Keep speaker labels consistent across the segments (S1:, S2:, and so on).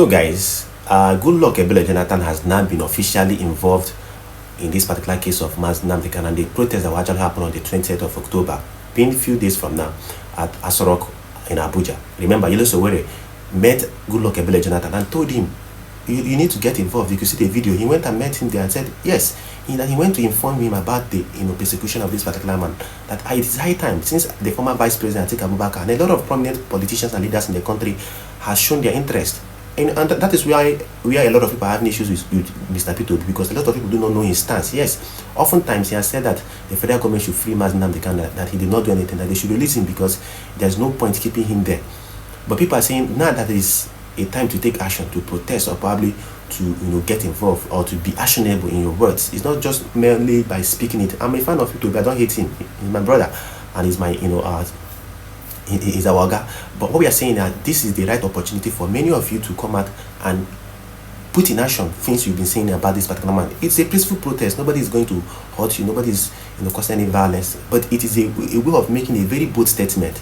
S1: So guys, Goodluck Jonathan has now been officially involved in this particular case of Nnamdi Kanu and the protest that will actually happen on the 20th of October, being a few days from now at Asorok in Abuja. Remember, Yele Sowore met Goodluck Jonathan and told him, you need to get involved. You could see the video. He went and met him there and said, yes, he went to inform him about the persecution of this particular man. That it is high time, since the former vice president Atiku Abubakar and a lot of prominent politicians and leaders in the country has shown their interest. And that is why a lot of people are having issues with Mr. P2, because a lot of people do not know his stance. Yes, oftentimes he has said that the federal government should free Nnamdi Kanu, that he did not do anything, that they should release him because there's no point keeping him there. But people are saying now that it is a time to take action, to protest, or probably to get involved or to be actionable in your words. It's not just merely by speaking it. I'm a fan of P2, but I don't hate him. He's my brother, and he's my is our guy. But what we are saying that this is the right opportunity for many of you to come out and put in action things you've been saying about this particular man. It's a peaceful protest. Nobody is going to hurt you. Nobody is causing any violence. But it is a way of making a very bold statement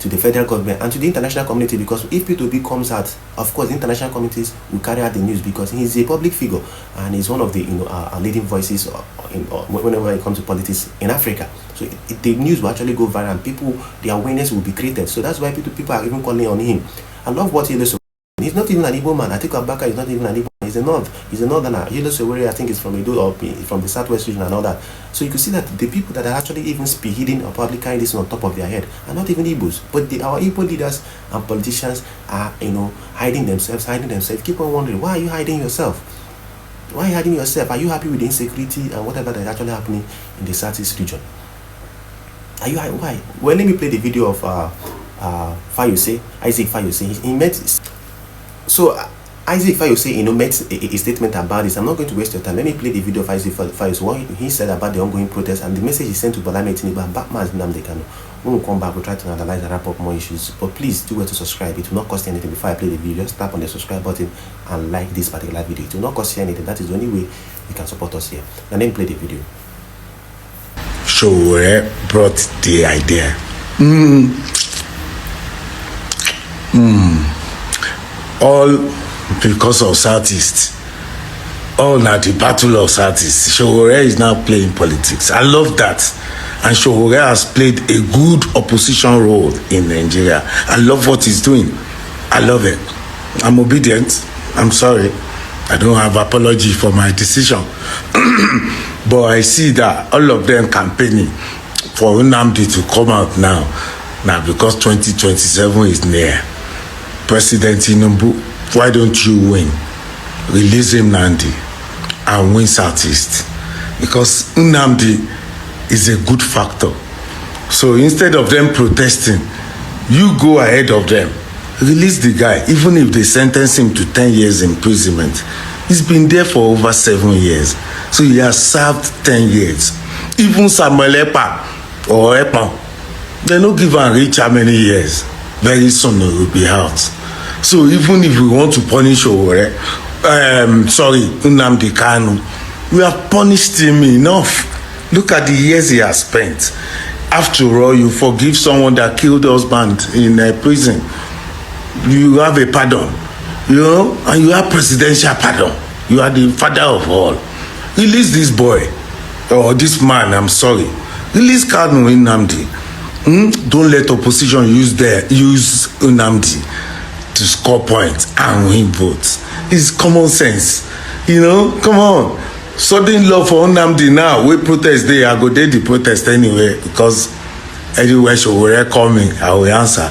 S1: to the federal government and to the international community, because if P2B comes out, of course the international communities will carry out the news, because he's a public figure and he's one of the leading voices whenever it comes to politics in Africa. So the news will actually go viral and people, the awareness will be created. So that's why people are even calling on him. I love what he does. He's not even an Igbo man. Atiku Abubakar is not even an Igbo man. He's a North. He's a Northerner. Yele Sowore, I think, is from Edo or from the Southwest region and all that. So you can see that the people that are actually even spearheading or probably carrying this on top of their head are not even Igbos. But our Igbo leaders and politicians are, hiding themselves. Keep on wondering, why are you hiding yourself? Why are you hiding yourself? Are you happy with the insecurity and whatever that is actually happening in the Southeast region? Are you why? Well, let me play the video of Isaac Fayose. He met. So Isaac Fayose, made a statement about this. I'm not going to waste your time. Let me play the video of Isaac Fayose. What he said about the ongoing protest and the message he sent to Bola Tinubu and Batman Nnamdi Kanu. When we come back, we'll try to analyze and wrap up more issues. But please do well to subscribe. It will not cost you anything. Before I play the video, just tap on the subscribe button and like this particular video. It will not cost you anything. That is the only way you can support us here. Now let me play the video.
S2: Sowore brought the idea. All because of Southeast. All now the battle of Southeast. Sowore is now playing politics. I love that. And Sowore has played a good opposition role in Nigeria. I love what he's doing. I love it. I'm obedient. I'm sorry. I don't have apology for my decision. But I see that all of them campaigning for Nnamdi to come out now because 2027 is near. President Tinubu, why don't you win? Release Nnamdi and win Southeast. Because Nnamdi is a good factor. So instead of them protesting, you go ahead of them. Release the guy, even if they sentence him to 10 years imprisonment. He's been there for over 7 years. So he has served 10 years. Even Samuel Epa or Epa, they don't give and reach how many years. Very soon he will be out. So even if we want to punish Nnamdi Kanu, we have punished him enough. Look at the years he has spent. After all, you forgive someone that killed husband in prison. You have a pardon, and you have presidential pardon. You are the father of all. Release this boy, or this man, I'm sorry. Release Kanu Nnamdi. Don't let opposition use Nnamdi to score points and win votes. It's common sense. Come on. Sudden love for Nnamdi now. We protest there. I go there the protest anyway, because anywhere Sowore coming, I will answer,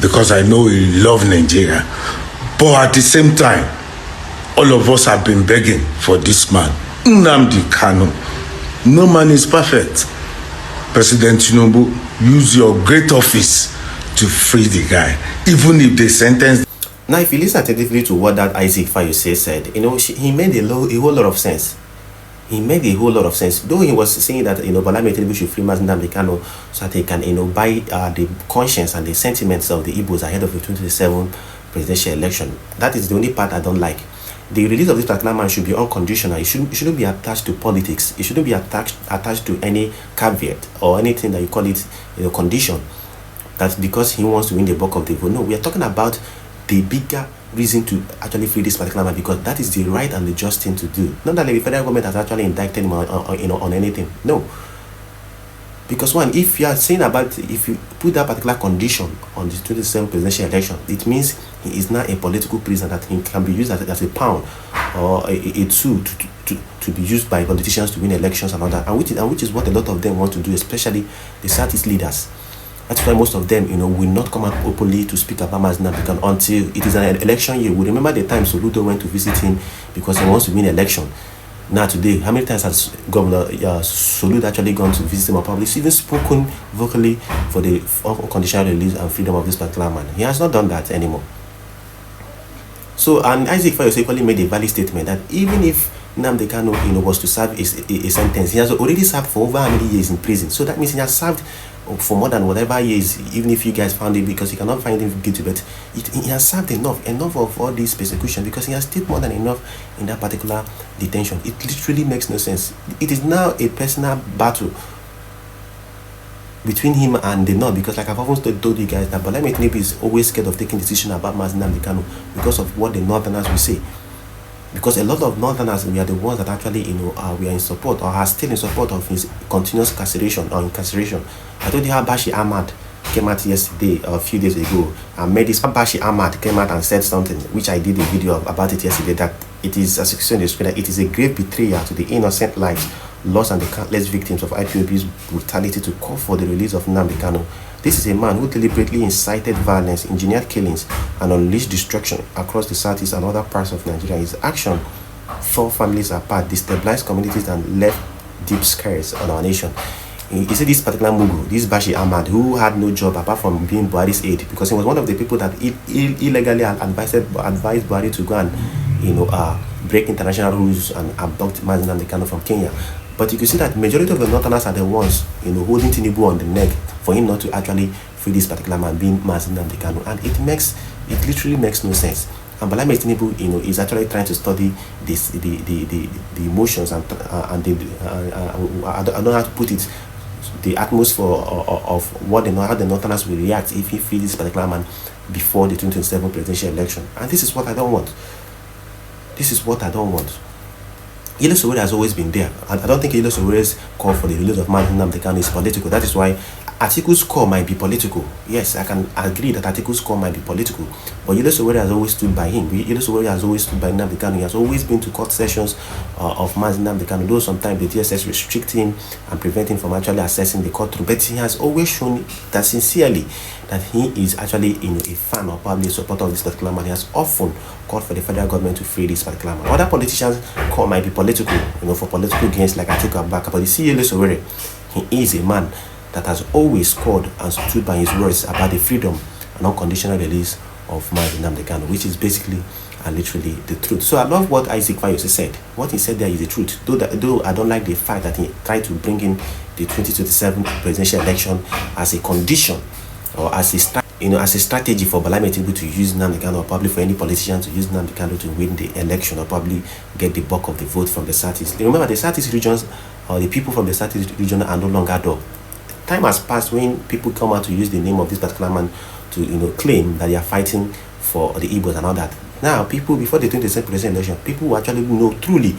S2: because I know he love Nigeria. But at the same time, all of us have been begging for this man, Nnamdi Kanu. No man is perfect. President Tinubu, use your great office to free the guy, even if they sentence.
S1: Now, if you listen attentively to what that Isaac Fayose said, he made a whole lot of sense. He made a whole lot of sense. Though he was saying that Bola Tinubu should free Nnamdi Kanu so that he can buy the conscience and the sentiments of the Igbos ahead of the 2027 presidential election. That is the only part I don't like. The release of this particular man should be unconditional. It shouldn't be attached to politics. It shouldn't be attached to any caveat or anything that you call it condition. That's because he wants to win the bulk of the vote. No, we are talking about the bigger reason to actually free this particular man, because that is the right and the just thing to do. Not that the federal government has actually indicted him on anything. No. Because one, if you are saying about, if you put that particular condition on the 2027 presidential election, it means he is now a political prisoner, that he can be used as a pawn or a tool to be used by politicians to win elections and all that, and which is what a lot of them want to do, especially the Southeast leaders. That's why most of them, will not come out openly to speak about Nnamdi Kanu until it is an election year. We remember the time Soludo went to visit him because he wants to win election. Now today, how many times has Governor Soludo actually gone to visit him or probably even spoken vocally for the unconditional release and freedom of this particular man? He has not done that anymore. So, and Isaac Fayose equally made a valid statement that even if Nnamdi Kanu, was to serve a sentence, he has already served for over how many years in prison. So that means he has served for more than whatever years, even if you guys found it, because you cannot find him guilty, but he has served enough of all this persecution, because he has stayed more than enough in that particular detention. It literally makes no sense. It is now a personal battle between him and the North, because like I've often told you guys, that Bola Tinubu is always scared of taking decision about Nnamdi Kanu because of what the Northerners will say. Because a lot of Northerners, we are the ones that actually, we are in support or are still in support of his continuous incarceration. I told you how Bashi Ahmad came out yesterday, a few days ago, and made this. Bashi Ahmad came out and said something, which I did a video about it yesterday, that it is, as you see on the screen, that it is a grave betrayal to the innocent lives lost and the countless victims of IPOB's brutality to call for the release of Nnamdi Kanu. This is a man who deliberately incited violence, engineered killings, and unleashed destruction across the southeast and other parts of Nigeria. His action tore families apart, destabilized communities, and left deep scars on our nation. You see, this particular Mugu, this Bashi Ahmad, who had no job apart from being Buhari's aide, because he was one of the people that illegally advised Buhari to go and break international rules and abduct Nnamdi Kanu from Kenya. But you can see that majority of the Northerners are the ones, holding Tinubu on the neck for him not to actually free this particular man, being Nnamdi Kanu, and it literally makes no sense. And Bola Tinubu, is actually trying to study this, the emotions and I don't know how to put it, the atmosphere of how the Northerners will react if he free this particular man before the 2027 presidential election. And this is what I don't want. Yellow Sowore has always been there. I don't think Yellow Sowore's call for the release of Nnamdi Kanu is political. That is why Atiku's call might be political. Yes, I can agree that Atiku's call might be political. But Yellow Sowore has always stood by him. Yellow Sowore has always stood by Nnamdi Kanu. He has always been to court sessions of Nnamdi Kanu, though sometimes the DSS restrict him and prevent him from actually accessing the courtroom. But he has always shown that sincerely that he is actually a fan or probably a supporter of this particular man. He has often called for the federal government to free this particular man. Other politicians' call might be political, for political gains, like Atiku Abubakar. But you see, Yellow Sowore, he is a man that has always called and stood by his words about the freedom and unconditional release of Nnamdi Kanu, which is basically and literally the truth. So I love what Isaac Fayose said. What he said there is the truth. Though I don't like the fact that he tried to bring in the 2027 presidential election as a condition or as a strategy for Bola Tinubu to use Nnamdi Kanu, or probably for any politician to use Nnamdi Kanu to win the election or probably get the bulk of the vote from the Southeast. Remember, the Southeast regions, or the people from the Southeast region, are no longer there. Time has passed when people come out to use the name of this particular man to claim that they are fighting for the Igbos and all that. Now, people, before the 2027 presidential election, people will actually know truly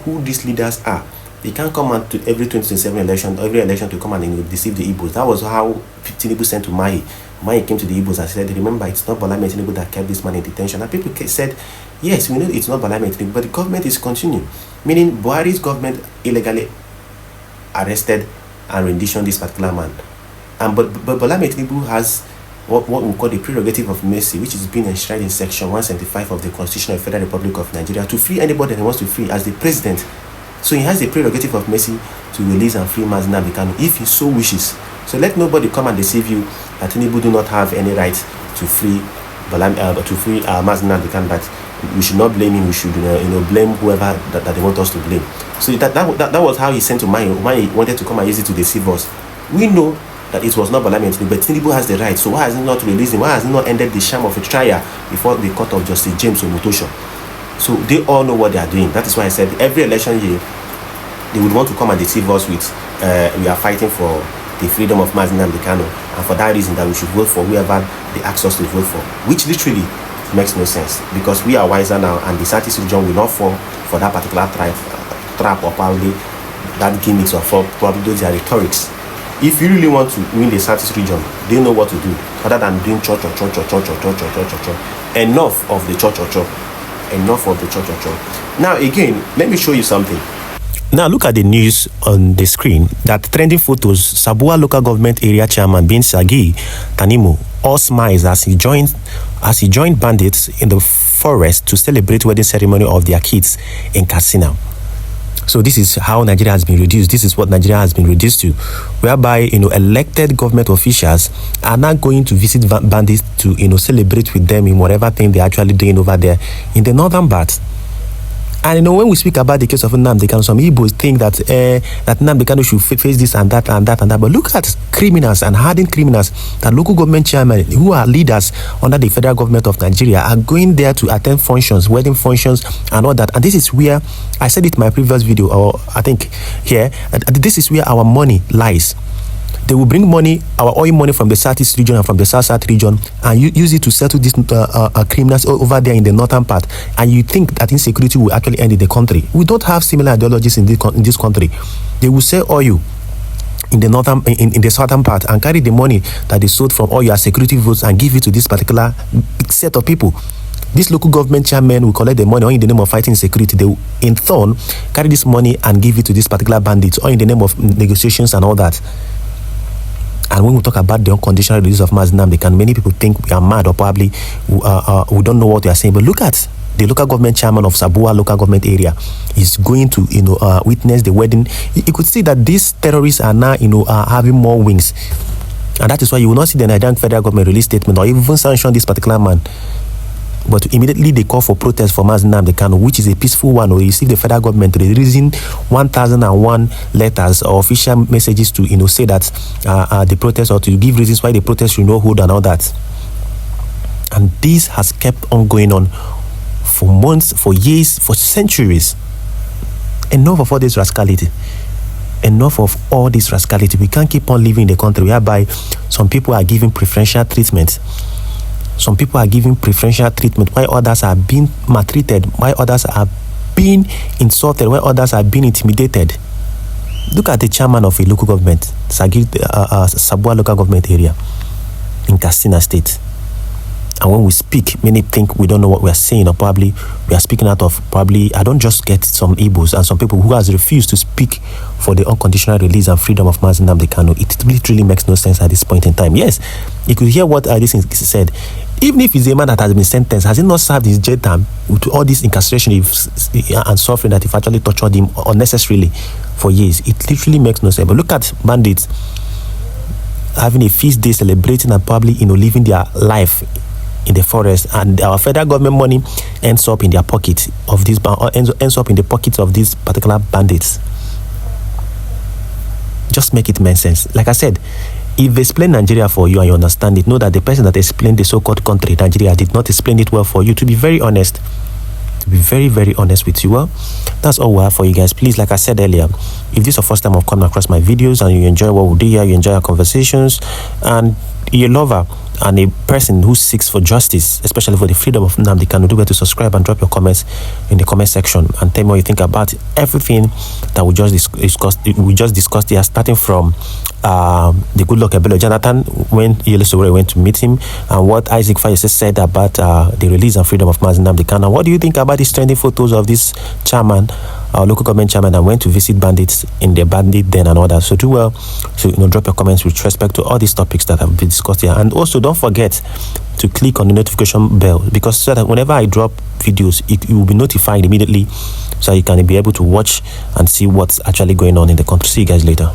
S1: who these leaders are. They can't come out to every 2027 election, every election to come and deceive the Igbos. That was how Tinubu sent to Mai. Mai came to the Igbos and said, remember, it's not Bola Tinubu that kept this man in detention. And people said, yes, we know it's not Bola Tinubu, but the government is continuing. Meaning, Buhari's government illegally arrested and renditioned this particular man. But Bola Tinubu has what we call the prerogative of mercy, which is being enshrined in section 175 of the Constitution of the Federal Republic of Nigeria, to free anybody that he wants to free as the president. So he has the prerogative of mercy to release and free Nnamdi Kanu if he so wishes. So let nobody come and deceive you that Tinubu do not have any right to free Nnamdi Kanu, that we should not blame him. We should blame whoever that they want us to blame. So that was how he sent to Mai. Mai wanted to come and use it to deceive us. We know that it was not Bola Tinubu, but Tinubu has the right. So why has he not released him? Why has he not ended the sham of a trial before the court of Justice James Omotosho? So they all know what they are doing. That is why I said every election year they would want to come and deceive us with we are fighting for the freedom of Nnamdi Kanu, and for that reason that we should vote for whoever they ask us to vote for, which literally makes no sense, because we are wiser now, and the Southeast region will not fall for that particular trap, or probably that gimmicks, or for probably those are rhetorics. If you really want to win the Southeast region, they know what to do, other than doing church. Enough of the church. Enough of the church. Now again, let me show you something. Now look at the news on the screen. That trending photos, Sabua local government area chairman Bin Sagi Tanimu all smiles as he joined bandits in the forest to celebrate wedding ceremony of their kids in Katsina. So this is how Nigeria has been reduced. This is what Nigeria has been reduced to, whereby elected government officials are now going to visit bandits to celebrate with them in whatever thing they're actually doing over there in the northern part. And when we speak about the case of Nnamdi Kanu, some Igbos think that Nnamdi Kanu should face this and that. But look at criminals and hardened criminals that local government chairmen who are leaders under the federal government of Nigeria are going there to attend functions, wedding functions and all that. And this is where, I said it in my previous video, or I think here, this is where our money lies. They will bring money, our oil money from the Southeast region and from the South region, and use it to settle these criminals over there in the northern part. And you think that insecurity will actually end in the country? We don't have similar ideologies in this country. They will sell oil in the northern, in the southern part, and carry the money that they sold from oil as security votes and give it to this particular set of people. This local government chairman will collect the money, or in the name of fighting security, they will in turn carry this money and give it to this particular bandits, or in the name of negotiations and all that. And when we talk about the unconditional release of Nnamdi Kanu, many people think we are mad, or probably we don't know what we are saying. But look at the local government chairman of Sabua local government area is going to witness the wedding. You could see that these terrorists are now having more wings, and that is why you will not see the Nigerian federal government release statement or even sanction this particular man. But immediately they call for protest for Nnamdi Kanu, which is a peaceful one. Or you see the federal government releasing 1001 letters or official messages to say that the protest, or to give reasons why the protest should not hold and all that. And this has kept on going on for months, for years, for centuries. Enough of all this rascality. Enough of all this rascality. We can't keep on living in the country whereby some people are given preferential treatment. Some people are given preferential treatment while others are being maltreated, while others are being insulted, while others are being intimidated. Look at the chairman of a local government, Sabua local government area in Katsina State. And when we speak, many think we don't know what we are saying, or probably we are speaking out of I don't just get some Igbos and some people who has refused to speak for the unconditional release and freedom of Nnamdi Kanu. It literally makes no sense at this point in time. Yes, you could hear what this is said. Even if he's a man that has been sentenced, has he not served his jail time to all this incarceration and suffering that if actually tortured him unnecessarily for years? It literally makes no sense. But look at bandits having a feast day, celebrating and probably living their life in the forest, and our federal government money ends up in their pocket of these ends up in the pockets of these particular bandits. Just make it make sense. Like I said, if they explain Nigeria for you and you understand it, know that the person that explained the so-called country Nigeria did not explain it well for you. To be very honest, to be very, very honest with you, well, that's all we have for you guys. Please, like I said earlier, if this is your first time of coming across my videos and you enjoy what we do here, you enjoy our conversations, and you're a lover and a person who seeks for justice, especially for the freedom of Nnamdi Kanu, do well to subscribe and drop your comments in the comment section and tell me what you think about everything that we just discussed here, starting from the Goodluck Jonathan when Yellow went to meet him, and what Isaac Fayose said about the release and freedom of Nnamdi Kanu. What do you think about these trending photos of this chairman, local government chairman, that went to visit bandits in their bandit den and all that? So do well to drop your comments with respect to all these topics that have been discussed here. And also don't forget to click on the notification bell, because so that whenever I drop videos, you will be notified immediately, so you can be able to watch and see what's actually going on in the country. See you guys later.